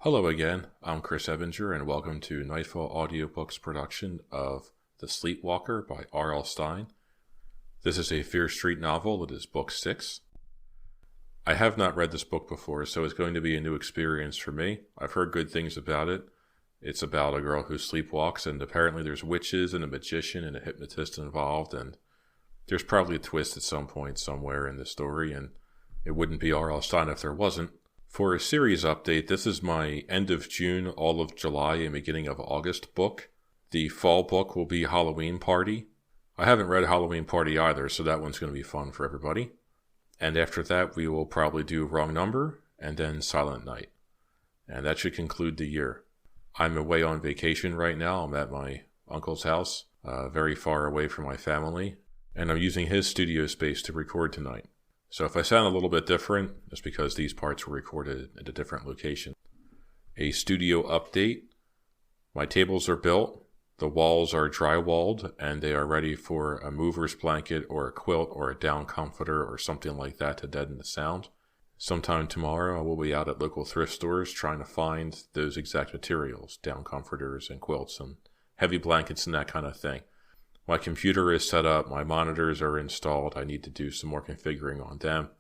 Hello again, I'm Chris Evinger, and welcome to Nightfall Audiobooks production of The Sleepwalker by R.L. Stine. This is a Fear Street novel. It is book 6. I have not read this book before, so it's going to be a new experience for me. I've heard good things about it. It's about a girl who sleepwalks, and apparently there's witches and a magician and a hypnotist involved, and there's probably a twist at some point somewhere in the story, and it wouldn't be R.L. Stine if there wasn't. For a series update, this is my end of June, all of July, and beginning of August book. The fall book will be Halloween Party. I haven't read Halloween Party either, so that one's going to be fun for everybody. And after that, we will probably do Wrong Number, and then Silent Night. And that should conclude the year. I'm away on vacation right now. I'm at my uncle's house, very far away from my family, and I'm using his studio space to record tonight. So if I sound a little bit different, it's because these parts were recorded at a different location. A studio update. My tables are built, the walls are drywalled, and they are ready for a mover's blanket or a quilt or a down comforter or something like that to deaden the sound. Sometime tomorrow I will be out at local thrift stores trying to find those exact materials, down comforters and quilts and heavy blankets and that kind of thing. My computer is set up, my monitors are installed, I need to do some more configuring on them,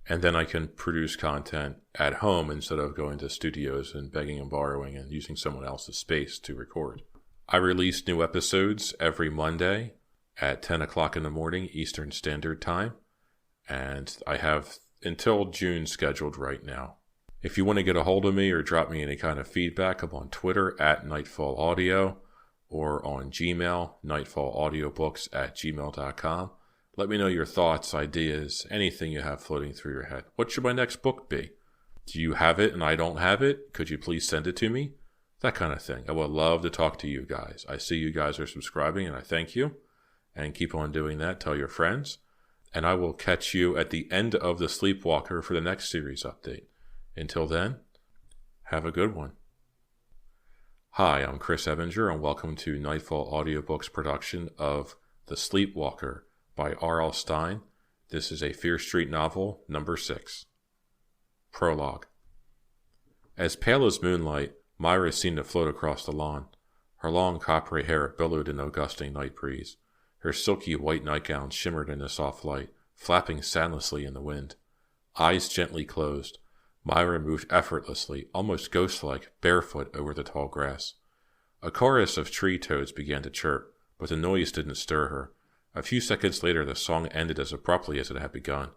and then I can produce content at home instead of going to studios and begging and borrowing and using someone else's space to record. I release new episodes every Monday at 10 o'clock in the morning Eastern Standard Time, and I have until June scheduled right now. If you want to get a hold of me or drop me any kind of feedback, I'm on Twitter at Nightfall Audio, or on Gmail, nightfallaudiobooks@gmail.com. Let me know your thoughts, ideas, anything you have floating through your head. What should my next book be? Do you have it and I don't have it? Could you please send it to me? That kind of thing. I would love to talk to you guys. I see you guys are subscribing and I thank you. And keep on doing that. Tell your friends. And I will catch you at the end of The Sleepwalker for the next series update. Until then, have a good one. Hi, I'm Chris Evinger, and welcome to Nightfall Audiobooks production of The Sleepwalker by R.L. Stine. This is a Fear Street novel, number 6. Prologue. As pale as moonlight, Myra seemed to float across the lawn. Her long coppery hair billowed in a gusting night breeze. Her silky white nightgown shimmered in the soft light, flapping soundlessly in the wind. Eyes gently closed, Myra moved effortlessly, almost ghost-like, barefoot over the tall grass. A chorus of tree toads began to chirp, but the noise didn't stir her. A few seconds later the song ended as abruptly as it had begun.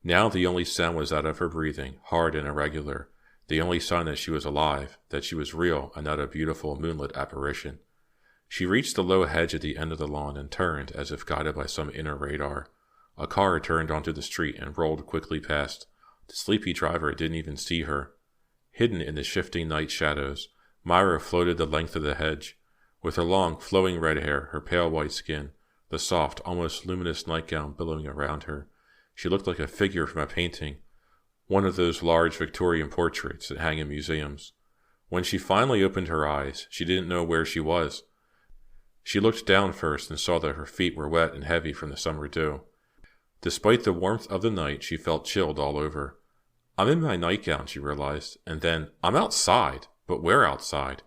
Now the only sound was that of her breathing, hard and irregular, the only sign that she was alive, that she was real and not a beautiful moonlit apparition. She reached the low hedge at the end of the lawn and turned, as if guided by some inner radar. A car turned onto the street and rolled quickly past. The sleepy driver didn't even see her. Hidden in the shifting night shadows, Myra floated the length of the hedge. With her long, flowing red hair, her pale white skin, the soft, almost luminous nightgown billowing around her, she looked like a figure from a painting, one of those large Victorian portraits that hang in museums. When she finally opened her eyes, she didn't know where she was. She looked down first and saw that her feet were wet and heavy from the summer dew. Despite the warmth of the night, she felt chilled all over. I'm in my nightgown, she realized, and then, I'm outside, but where outside?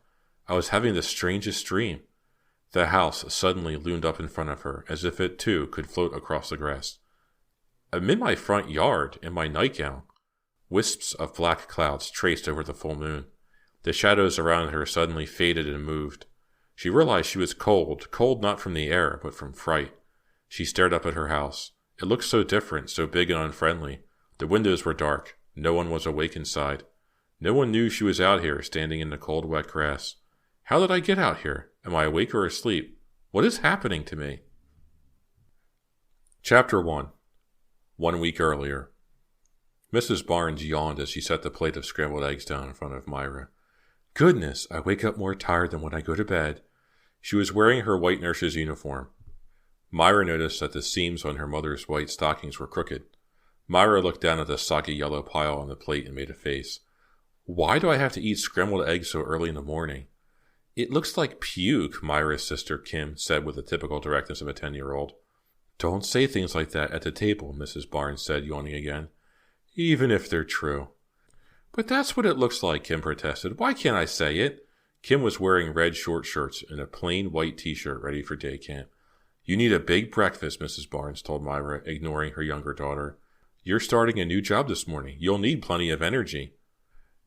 I was having the strangest dream. The house suddenly loomed up in front of her, as if it too could float across the grass. I'm in my front yard, in my nightgown. Wisps of black clouds traced over the full moon. The shadows around her suddenly faded and moved. She realized she was cold not from the air, but from fright. She stared up at her house. It looked so different, so big and unfriendly. The windows were dark. No one was awake inside. No one knew she was out here, standing in the cold, wet grass. How did I get out here? Am I awake or asleep? What is happening to me? Chapter 1. 1 week earlier. Mrs. Barnes yawned as she set the plate of scrambled eggs down in front of Myra. Goodness, I wake up more tired than when I go to bed. She was wearing her white nurse's uniform. Myra noticed that the seams on her mother's white stockings were crooked. Myra looked down at the soggy yellow pile on the plate and made a face. Why do I have to eat scrambled eggs so early in the morning? It looks like puke, Myra's sister Kim said with the typical directness of a 10-year-old. Don't say things like that at the table, Mrs. Barnes said, yawning again. Even if they're true. But that's what it looks like, Kim protested. Why can't I say it? Kim was wearing red short shorts and a plain white t-shirt ready for day camp. You need a big breakfast, Mrs. Barnes told Myra, ignoring her younger daughter. You're starting a new job this morning. You'll need plenty of energy.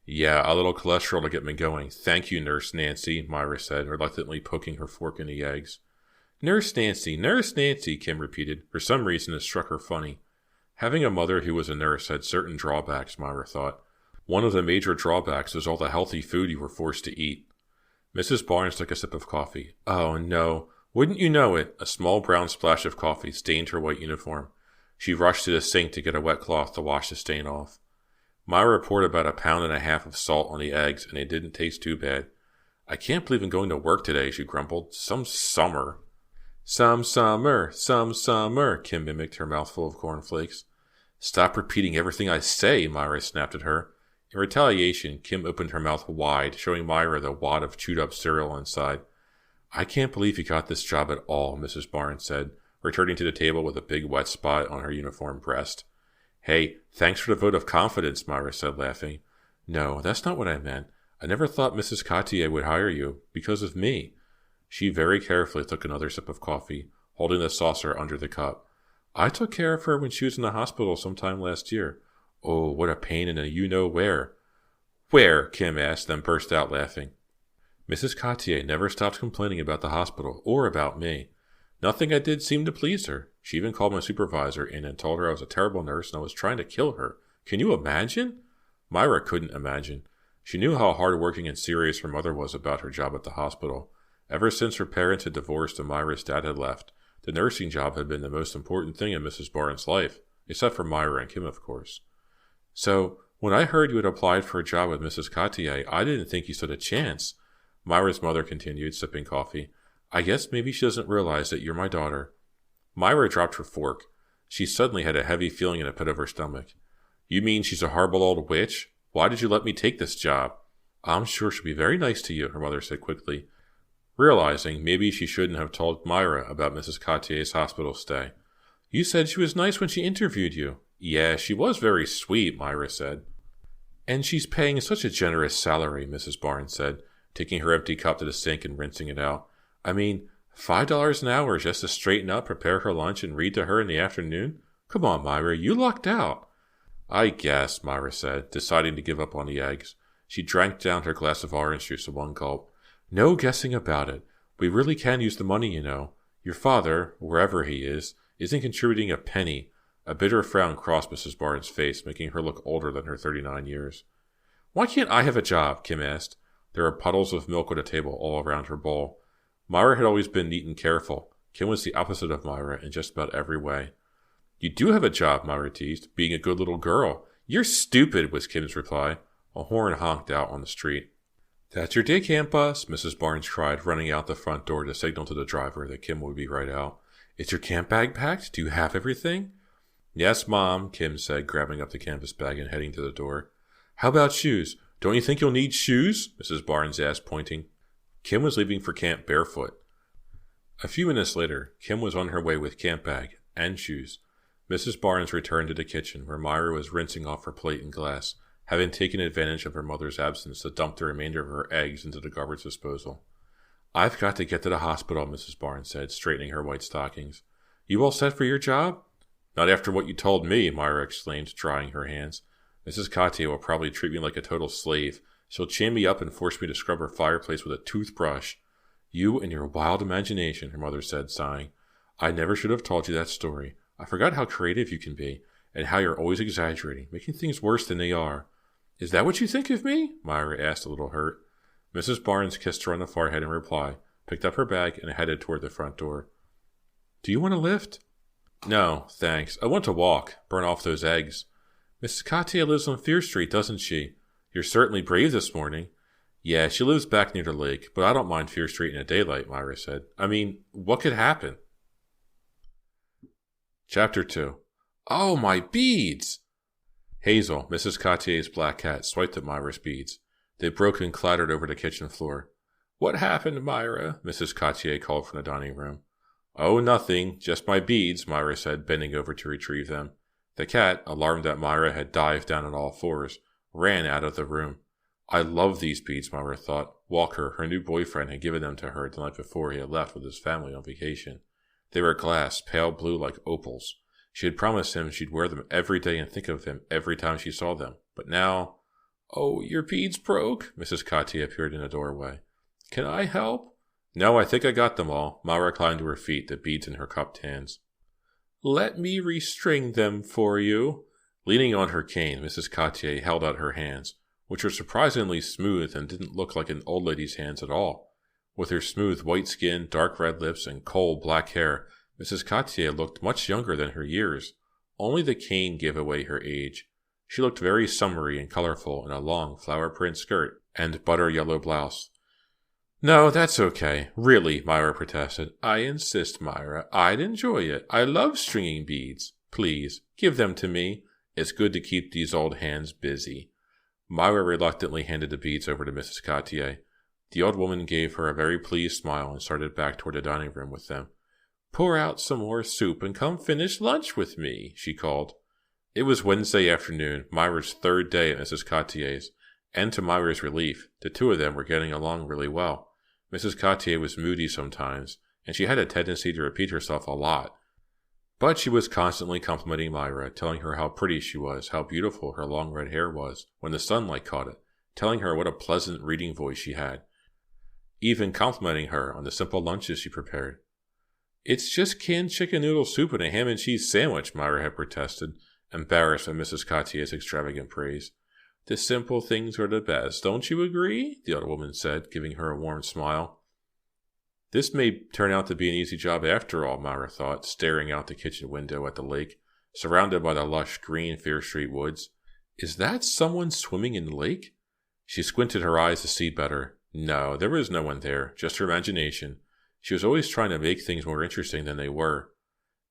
Yeah, a little cholesterol to get me going. Thank you, Nurse Nancy, Myra said, reluctantly poking her fork in the eggs. Nurse Nancy, Kim repeated. For some reason, it struck her funny. Having a mother who was a nurse had certain drawbacks, Myra thought. One of the major drawbacks was all the healthy food you were forced to eat. Mrs. Barnes took a sip of coffee. Oh, no. Wouldn't you know it? A small brown splash of coffee stained her white uniform. She rushed to the sink to get a wet cloth to wash the stain off. Myra poured about 1.5 pounds of salt on the eggs, and they didn't taste too bad. I can't believe I'm going to work today, she grumbled. Some summer. Some summer, Kim mimicked, her mouth full of cornflakes. Stop repeating everything I say, Myra snapped at her. In retaliation, Kim opened her mouth wide, showing Myra the wad of chewed-up cereal inside. I can't believe you got this job at all, Mrs. Barnes said, returning to the table with a big wet spot on her uniform breast. Hey, thanks for the vote of confidence, Myra said, laughing. No, that's not what I meant. I never thought Mrs. Cotier would hire you, because of me. She very carefully took another sip of coffee, holding the saucer under the cup. I took care of her when she was in the hospital sometime last year. Oh, what a pain in a you-know-where. Where? Kim asked, then burst out laughing. Mrs. Cotier never stopped complaining about the hospital, or about me. Nothing I did seemed to please her. She even called my supervisor in and told her I was a terrible nurse and I was trying to kill her. Can you imagine? Myra couldn't imagine. She knew how hard-working and serious her mother was about her job at the hospital. Ever since her parents had divorced and Myra's dad had left, the nursing job had been the most important thing in Mrs. Barnes' life, except for Myra and Kim, of course. So, when I heard you had applied for a job with Mrs. Cotier, I didn't think you stood a chance. Myra's mother continued, sipping coffee. I guess maybe she doesn't realize that you're my daughter. Myra dropped her fork. She suddenly had a heavy feeling in the pit of her stomach. You mean she's a horrible old witch? Why did you let me take this job? I'm sure she'll be very nice to you, her mother said quickly, realizing maybe she shouldn't have told Myra about Mrs. Cotier's hospital stay. You said she was nice when she interviewed you. Yeah, she was very sweet, Myra said. And she's paying such a generous salary, Mrs. Barnes said, taking her empty cup to the sink and rinsing it out. I mean, $5 an hour just to straighten up, prepare her lunch, and read to her in the afternoon? Come on, Myra, you lucked out. I guess, Myra said, deciding to give up on the eggs. She drank down her glass of orange juice in one gulp. No guessing about it. We really can use the money, you know. Your father, wherever he is, isn't contributing a penny. A bitter frown crossed Mrs. Barnes' face, making her look older than her 39 years. Why can't I have a job? Kim asked. There were puddles of milk on the table all around her bowl. Myra had always been neat and careful. Kim was the opposite of Myra in just about every way. You do have a job, Myra teased, being a good little girl. You're stupid, was Kim's reply. A horn honked out on the street. That's your day camp bus, Mrs. Barnes cried, running out the front door to signal to the driver that Kim would be right out. Is your camp bag packed? Do you have everything? Yes, Mom, Kim said, grabbing up the canvas bag and heading to the door. How about shoes? Don't you think you'll need shoes? Mrs. Barnes asked, pointing. Kim was leaving for camp barefoot. A few minutes later, Kim was on her way with camp bag and shoes. Mrs. Barnes returned to the kitchen, where Myra was rinsing off her plate and glass, having taken advantage of her mother's absence to dump the remainder of her eggs into the garbage disposal. I've got to get to the hospital, Mrs. Barnes said, straightening her white stockings. You all set for your job? Not after what you told me, Myra exclaimed, drying her hands. Mrs. Cotier will probably treat me like a total slave. She'll chain me up and force me to scrub her fireplace with a toothbrush. You and your wild imagination, her mother said, sighing. I never should have told you that story. I forgot how creative you can be, and how you're always exaggerating, making things worse than they are. Is that what you think of me? Myra asked, a little hurt. Mrs. Barnes kissed her on the forehead in reply, picked up her bag, and headed toward the front door. Do you want a lift? No, thanks. I want to walk, burn off those eggs. Mrs. Cotier lives on Fear Street, doesn't she? You're certainly brave this morning. Yeah, she lives back near the lake, but I don't mind Fear Street in the daylight, Myra said. I mean, what could happen? Chapter 2. Oh, my beads! Hazel, Mrs. Cotier's black cat, swiped at Myra's beads. They broke and clattered over the kitchen floor. What happened, Myra? Mrs. Cotier called from the dining room. Oh, nothing. Just my beads, Myra said, bending over to retrieve them. The cat, alarmed that Myra had dived down on all fours, ran out of the room. I love these beads, Myra thought. Walker, her new boyfriend, had given them to her the night before he had left with his family on vacation. They were glass, pale blue like opals. She had promised him she'd wear them every day and think of him every time she saw them. But now... "Oh, your beads broke?" Mrs. Cotier appeared in the doorway. "Can I help?" "No, I think I got them all." Myra climbed to her feet, the beads in her cupped hands. "Let me restring them for you." Leaning on her cane, Mrs. Cotier held out her hands, which were surprisingly smooth and didn't look like an old lady's hands at all. With her smooth white skin, dark red lips, and coal black hair, Mrs. Cotier looked much younger than her years. Only the cane gave away her age. She looked very summery and colorful in a long flower print skirt and butter yellow blouse. "No, that's okay. Really," Myra protested. "I insist, Myra. I'd enjoy it. I love stringing beads. Please, give them to me. It's good to keep these old hands busy." Myra reluctantly handed the beads over to Mrs. Cotier. The old woman gave her a very pleased smile and started back toward the dining room with them. "Pour out some more soup and come finish lunch with me," she called. It was Wednesday afternoon, Myra's third day at Mrs. Cotier's, and to Myra's relief, the two of them were getting along really well. Mrs. Cotier was moody sometimes, and she had a tendency to repeat herself a lot. But she was constantly complimenting Myra, telling her how pretty she was, how beautiful her long red hair was when the sunlight caught it, telling her what a pleasant reading voice she had, even complimenting her on the simple lunches she prepared. "It's just canned chicken noodle soup and a ham and cheese sandwich," Myra had protested, embarrassed by Mrs. Cotier's extravagant praise. "The simple things are the best, don't you agree?" the old woman said, giving her a warm smile. This may turn out to be an easy job after all, Myra thought, staring out the kitchen window at the lake, surrounded by the lush green Fear Street woods. Is that someone swimming in the lake? She squinted her eyes to see better. No, there was no one there, just her imagination. She was always trying to make things more interesting than they were.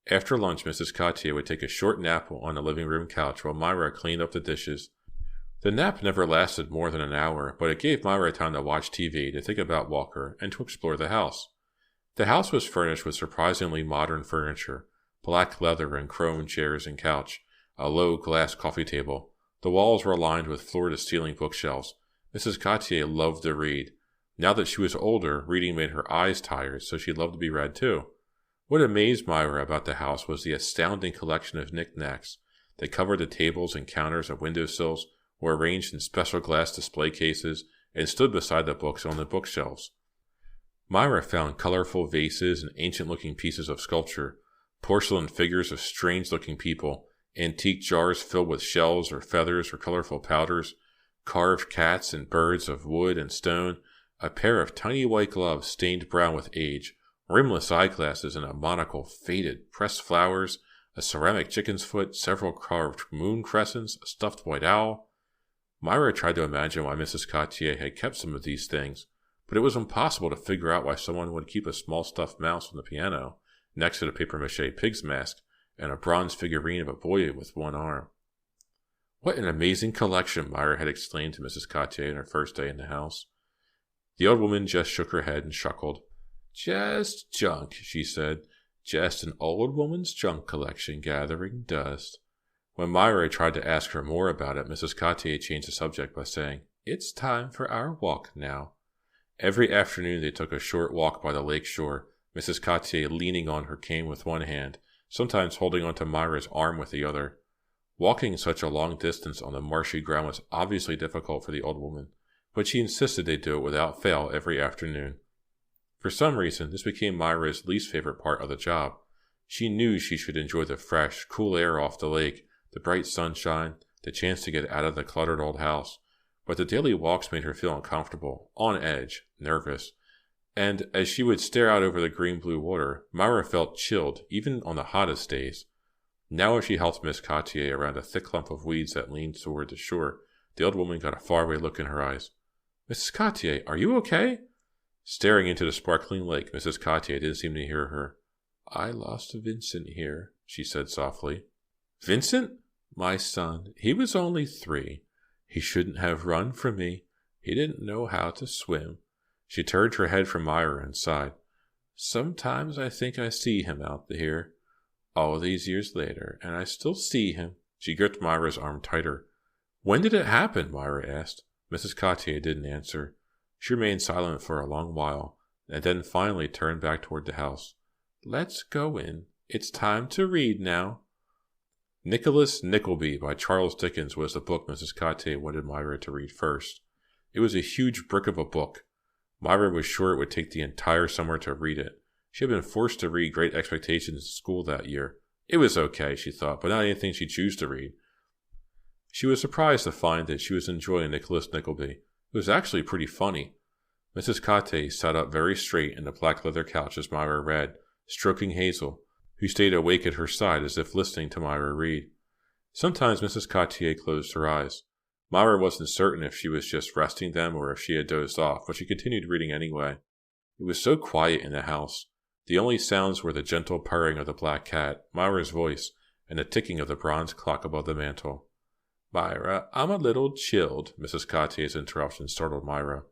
After lunch, Mrs. Cotier would take a short nap on the living room couch while Myra cleaned up the dishes. The nap never lasted more than an hour, but it gave Myra time to watch TV, to think about Walker, and to explore the house. The house was furnished with surprisingly modern furniture, black leather and chrome chairs and couch, a low glass coffee table. The walls were lined with floor-to-ceiling bookshelves. Mrs. Cotier loved to read. Now that she was older, reading made her eyes tired, so she loved to be read too. What amazed Myra about the house was the astounding collection of knickknacks. They covered the tables and counters and windowsills, were arranged in special glass display cases, and stood beside the books on the bookshelves. Myra found colorful vases and ancient-looking pieces of sculpture, porcelain figures of strange-looking people, antique jars filled with shells or feathers or colorful powders, carved cats and birds of wood and stone, a pair of tiny white gloves stained brown with age, rimless eyeglasses and a monocle faded, pressed flowers, a ceramic chicken's foot, several carved moon crescents, a stuffed white owl. Myra tried to imagine why Mrs. Cotier had kept some of these things, but it was impossible to figure out why someone would keep a small stuffed mouse on the piano, next to the papier-mâché pig's mask, and a bronze figurine of a boy with one arm. "What an amazing collection," Myra had exclaimed to Mrs. Cotier in her first day in the house. The old woman just shook her head and chuckled. "Just junk," she said. "Just an old woman's junk collection gathering dust." When Myra tried to ask her more about it, Mrs. Cotier changed the subject by saying, "It's time for our walk now." Every afternoon they took a short walk by the lake shore, Mrs. Cotier leaning on her cane with one hand, sometimes holding onto Myra's arm with the other. Walking such a long distance on the marshy ground was obviously difficult for the old woman, but she insisted they do it without fail every afternoon. For some reason, this became Myra's least favorite part of the job. She knew she should enjoy the fresh, cool air off the lake, the bright sunshine, the chance to get out of the cluttered old house. But the daily walks made her feel uncomfortable, on edge, nervous. And as she would stare out over the green-blue water, Myra felt chilled, even on the hottest days. Now as she helped Miss Cotier around a thick clump of weeds that leaned toward the shore, the old woman got a faraway look in her eyes. "Mrs. Cotier, are you okay?" Staring into the sparkling lake, Mrs. Cotier didn't seem to hear her. "I lost Vincent here," she said softly. "Vincent? My son. He was only 3. He shouldn't have run from me. He didn't know how to swim." She turned her head from Myra and sighed. "Sometimes I think I see him out here, all these years later, and I still see him." She gripped Myra's arm tighter. When did it happen? Myra asked. Mrs. Cotier didn't answer. She remained silent for a long while, and then finally turned back toward the house. Let's go in. It's time to read now. Nicholas Nickleby by Charles Dickens was the book Mrs. Cotier wanted Myra to read first. It was a huge brick of a book. Myra was sure it would take the entire summer to read it. She had been forced to read Great Expectations in school that year. It was okay, she thought, but not anything she'd choose to read. She was surprised to find that she was enjoying Nicholas Nickleby. It was actually pretty funny. Mrs. Cotier sat up very straight in the black leather couch as Myra read, stroking Hazel, who stayed awake at her side as if listening to Myra read. Sometimes Mrs. Cotier closed her eyes. Myra wasn't certain if she was just resting them or if she had dozed off, but she continued reading anyway. It was so quiet in the house. The only sounds were the gentle purring of the black cat, Myra's voice, and the ticking of the bronze clock above the mantel. Myra, I'm a little chilled. Mrs. Cotier's interruption startled Myra.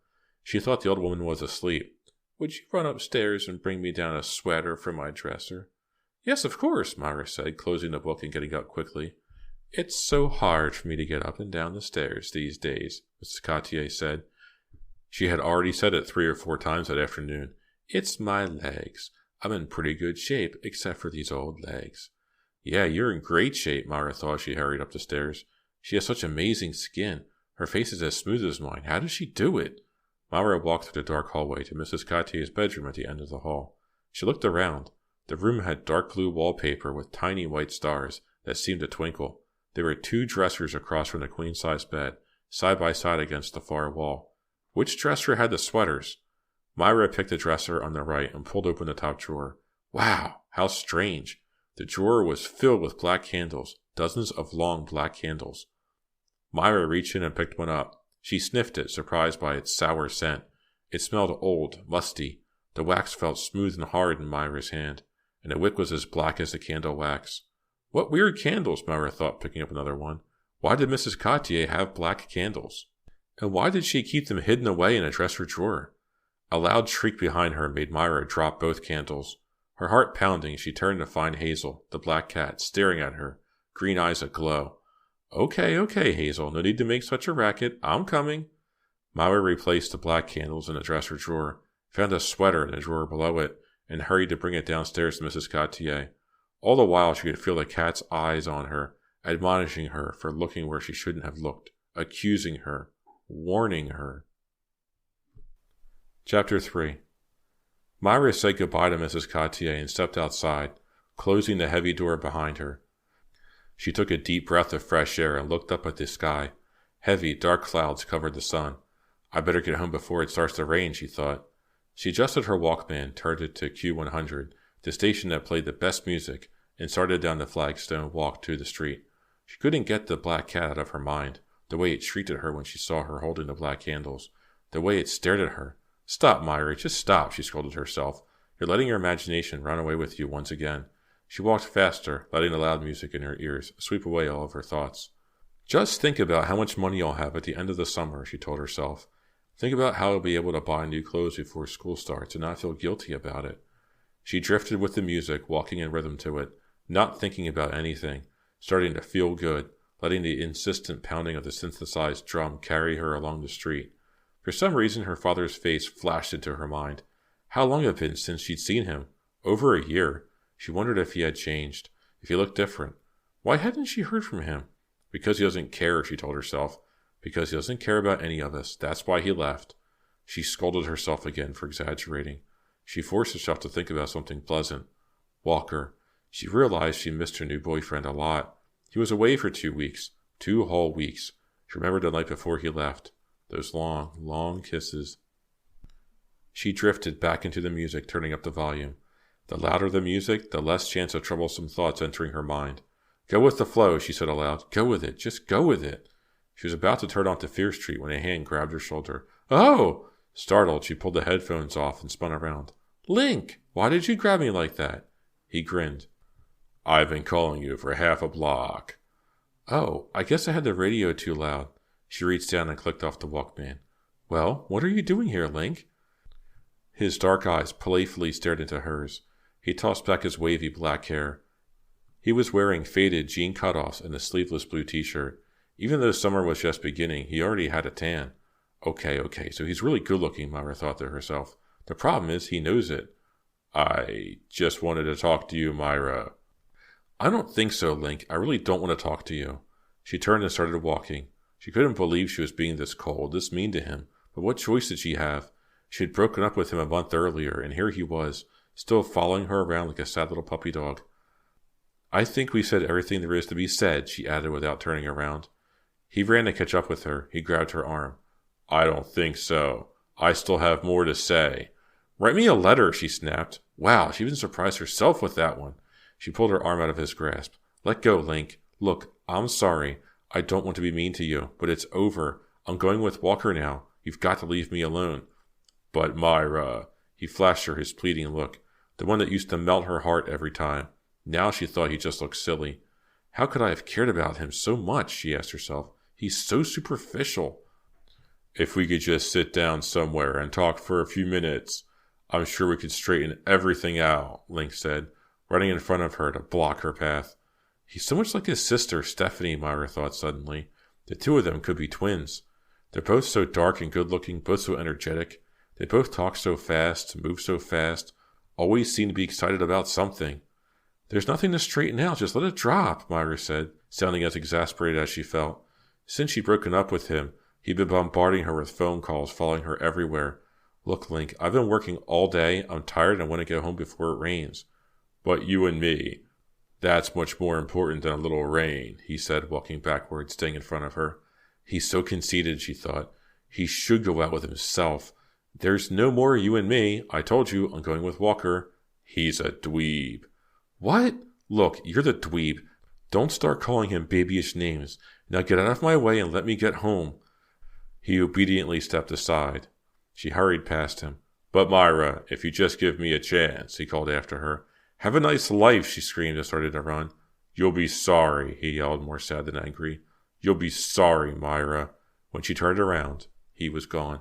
She thought the old woman was asleep. Would you run upstairs and bring me down a sweater from my dresser? Yes, of course, Myra said, closing the book and getting up quickly. It's so hard for me to get up and down the stairs these days, Mrs. Cotier said. She had already said it 3 or 4 times that afternoon. It's my legs. I'm in pretty good shape, except for these old legs. Yeah, you're in great shape, Myra thought as she hurried up the stairs. She has such amazing skin. Her face is as smooth as mine. How does she do it? Myra walked through the dark hallway to Mrs. Cotier's bedroom at the end of the hall. She looked around. The room had dark blue wallpaper with tiny white stars that seemed to twinkle. There were 2 dressers across from the queen-size bed, side by side against the far wall. Which dresser had the sweaters? Myra picked the dresser on the right and pulled open the top drawer. Wow, how strange. The drawer was filled with black candles, dozens of long black candles. Myra reached in and picked one up. She sniffed it, surprised by its sour scent. It smelled old, musty. The wax felt smooth and hard in Myra's hand, and the wick was as black as the candle wax. What weird candles, Myra thought, picking up another one. Why did Mrs. Cotier have black candles? And why did she keep them hidden away in a dresser drawer? A loud shriek behind her made Myra drop both candles. Her heart pounding, she turned to find Hazel, the black cat, staring at her, green eyes aglow. Okay, Hazel, no need to make such a racket. I'm coming. Myra replaced the black candles in the dresser drawer, found a sweater in the drawer below it, and hurried to bring it downstairs to Mrs. Cotier. All the while she could feel the cat's eyes on her, admonishing her for looking where she shouldn't have looked, accusing her, warning her. Chapter 3. Myra said goodbye to Mrs. Cotier and stepped outside, closing the heavy door behind her. She took a deep breath of fresh air and looked up at the sky. Heavy, dark clouds covered the sun. I better get home before it starts to rain, she thought. She adjusted her Walkman, turned it to Q100, the station that played the best music, and started down the flagstone walk to the street. She couldn't get the black cat out of her mind, the way it shrieked at her when she saw her holding the black candles, the way it stared at her. Stop, Myra, just stop, she scolded herself. You're letting your imagination run away with you once again. She walked faster, letting the loud music in her ears sweep away all of her thoughts. Just think about how much money you'll have at the end of the summer, she told herself. Think about how you'll be able to buy new clothes before school starts and not feel guilty about it. She drifted with the music, walking in rhythm to it, not thinking about anything, starting to feel good, letting the insistent pounding of the synthesized drum carry her along the street. For some reason, her father's face flashed into her mind. How long had it been since she'd seen him? Over a year. She wondered if he had changed, if he looked different. Why hadn't she heard from him? Because he doesn't care, she told herself. Because he doesn't care about any of us. That's why he left. She scolded herself again for exaggerating. She forced herself to think about something pleasant. Walker. She realized she missed her new boyfriend a lot. He was away for 2 weeks. 2 whole weeks. She remembered the night before he left. Those long, long kisses. She drifted back into the music, turning up the volume. The louder the music, the less chance of troublesome thoughts entering her mind. Go with the flow, she said aloud. Go with it. Just go with it. She was about to turn onto Fear Street when a hand grabbed her shoulder. Oh! Startled, she pulled the headphones off and spun around. Link! Why did you grab me like that? He grinned. I've been calling you for half a block. Oh, I guess I had the radio too loud. She reached down and clicked off the Walkman. Well, what are you doing here, Link? His dark eyes playfully stared into hers. He tossed back his wavy black hair. He was wearing faded jean cutoffs and a sleeveless blue t-shirt. Even though summer was just beginning, he already had a tan. Okay, so he's really good looking, Myra thought to herself. The problem is he knows it. I just wanted to talk to you, Myra. I don't think so, Link. I really don't want to talk to you. She turned and started walking. She couldn't believe she was being this cold, this mean to him. But what choice did she have? She had broken up with him a month earlier, and here he was, still following her around like a sad little puppy dog. I think we said everything there is to be said, she added without turning around. He ran to catch up with her. He grabbed her arm. I don't think so. I still have more to say. Write me a letter, she snapped. Wow, she even surprised herself with that one. She pulled her arm out of his grasp. Let go, Link. Look, I'm sorry. I don't want to be mean to you, but it's over. I'm going with Walker now. You've got to leave me alone. But Myra, he flashed her his pleading look, the one that used to melt her heart every time. Now she thought he just looked silly. How could I have cared about him so much, she asked herself. He's so superficial. If we could just sit down somewhere and talk for a few minutes, I'm sure we could straighten everything out, Link said, running in front of her to block her path. He's so much like his sister, Stephanie, Myra thought suddenly. The two of them could be twins. They're both so dark and good-looking, both so energetic. They both talk so fast, move so fast, always seem to be excited about something. There's nothing to straighten out, just let it drop, Myra said, sounding as exasperated as she felt. Since she'd broken up with him, he'd been bombarding her with phone calls, following her everywhere. Look, Link, I've been working all day. I'm tired and I want to get home before it rains. But you and me, that's much more important than a little rain, he said, walking backwards, staying in front of her. He's so conceited, she thought. He should go out with himself. There's no more you and me. I told you I'm going with Walker. He's a dweeb. What? Look, you're the dweeb. Don't start calling him babyish names. Now get out of my way and let me get home. He obediently stepped aside. She hurried past him. But Myra, if you just give me a chance, he called after her. Have a nice life, she screamed and started to run. You'll be sorry, he yelled, more sad than angry. You'll be sorry, Myra. When she turned around, he was gone.